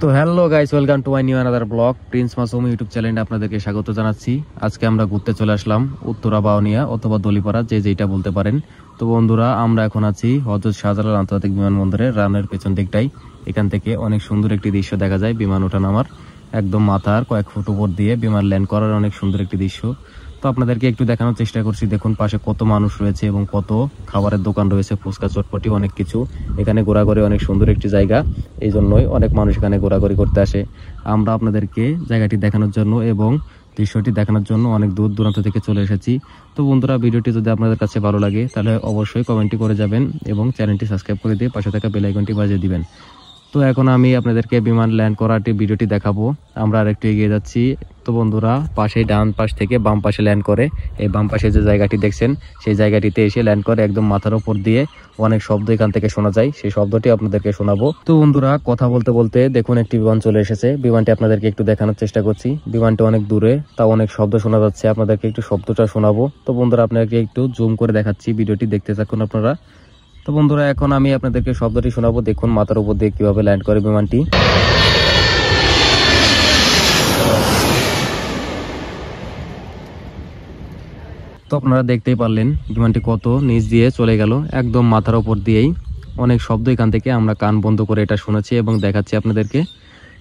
তো hello guys, welcome to my new another blog. Prince Masum YouTube চ্যানেলে আপনাদেরকে স্বাগত জানাচ্ছি। আজকে আমরা ঘুরতে চলে আসলাম উত্তরা বাউনিয়া অথবা দলিপাড়া, যে যেটা বলতে পারেন। তো বন্ধুরা, আমরা এখন আছি হযরত শাহজালাল আন্তর্জাতিক বিমানবন্দরের রানের পেছন দিকটাই। এখান থেকে অনেক সুন্দর একটি দৃশ্য দেখা যায়, বিমান ওঠা নামার একদম মাথার কয়েক ফুট উপর দিয়ে বিমান ল্যান্ড করার অনেক সুন্দর একটি দৃশ্য। তো আপনাদেরকে একটু দেখানোর চেষ্টা করছি। দেখুন পাশে কত মানুষ রয়েছে এবং কত খাবারের দোকান রয়েছে, ফুচকা চটপটি অনেক কিছু। এখানে ঘোরাঘুরি অনেক সুন্দর একটি জায়গা, এই জন্যই অনেক মানুষ এখানে ঘোরাঘুরি করতে আসে। আমরা আপনাদেরকে জায়গাটি দেখানোর জন্য এবং দৃশ্যটি দেখানোর জন্য অনেক দূর দূরান্ত থেকে চলে এসেছি। তো বন্ধুরা, ভিডিওটি যদি আপনাদের কাছে ভালো লাগে তাহলে অবশ্যই কমেন্টটি করে যাবেন এবং চ্যানেলটি সাবস্ক্রাইব করে দিয়ে পাশে থাকা বেল আইকনটি বাজিয়ে দিবেন। তো এখন আমি আপনাদেরকে বিমান ল্যান্ড করার ভিডিওটি দেখাবো। আমরা আর একটু এগিয়ে যাচ্ছি। তো বন্ধুরা, পাশে ডান পাশ থেকে বাম পাশে ল্যান্ড করে, এই বাম পাশে যে জায়গাটি দেখছেন সেই জায়গাটিতে এসে ল্যান্ড করে একদম মাথার উপর দিয়ে। অনেক শব্দ এখান থেকে শোনা যায়, সেই শব্দটি আপনাদেরকে শোনাবো। তো বন্ধুরা, কথা বলতে বলতে দেখুন একটি বিমান চলে এসেছে। বিমানটি আপনাদেরকে একটু দেখানোর চেষ্টা করছি। বিমানটি অনেক দূরে, তা অনেক শব্দ শোনা যাচ্ছে, আপনাদেরকে একটু শব্দটা শোনাবো। তো বন্ধুরা, আপনাদেরকে একটু জুম করে দেখাচ্ছি, ভিডিওটি দেখতে থাকুন আপনারা। তো বন্ধুরা, এখন আমি আপনাদেরকে শব্দটি শোনাবো। দেখুন মাথার উপর দিয়ে কিভাবে ল্যান্ড করে বিমানটি। তো আপনারা দেখতেই পারলেন বিমানটি কত নিচ দিয়ে চলে গেল, একদম মাথার উপর দিয়েই। অনেক শব্দ এখান থেকে আমরা কান বন্ধ করে এটা শুনেছি এবং দেখাচ্ছি আপনাদেরকে।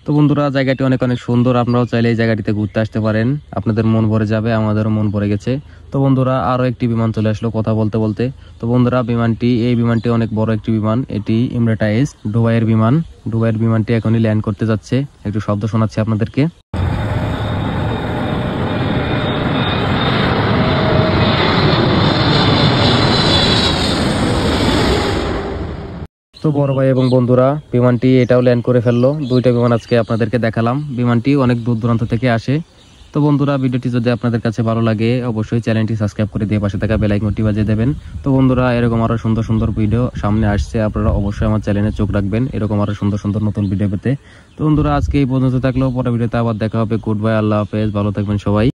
তো বন্ধুরা, জায়গাটি অনেক অনেক সুন্দর। আপনারাও চাইলে এই জায়গাটিতে ঘুরতে আসতে পারেন, আপনাদের মন ভরে যাবে, আমাদেরও মন ভরে গেছে। তো বন্ধুরা, আরও একটি বিমান চলে আসলো কথা বলতে বলতে। তো বন্ধুরা, এই বিমানটি অনেক বড় একটি বিমান। এটি এমিরেটস দুবাইয়ের বিমান। দুবাইয়ের বিমানটি এখনই ল্যান্ড করতে যাচ্ছে। একটু শব্দ শোনাচ্ছি আপনাদেরকে। তো বড় ভাই এবং বন্ধুরা, বিমানটি এটাও ল্যান্ড করে ফেললো। দুইটা বিমান আজকে আপনাদেরকে দেখালাম। বিমানটি অনেক দূর দূরান্ত থেকে আসে। তো বন্ধুরা, ভিডিওটি যদি আপনাদের কাছে ভালো লাগে অবশ্যই চ্যানেলটি সাবস্ক্রাইব করে দিয়ে পাশে থাকা বেল আইকনটি বাজিয়ে দেবেন। তো বন্ধুরা, এরকম আরো সুন্দর সুন্দর ভিডিও সামনে আসছে, আপনারা অবশ্যই আমার চ্যানেলে চোখ রাখবেন এরকম আরো সুন্দর সুন্দর নতুন ভিডিও পেতে। তো বন্ধুরা, আজকে এই পর্যন্ত থাকলেও, পরের ভিডিওতে আবার দেখা হবে। গুড বাই, আল্লাহ হাফেজ, ভালো থাকবেন সবাই।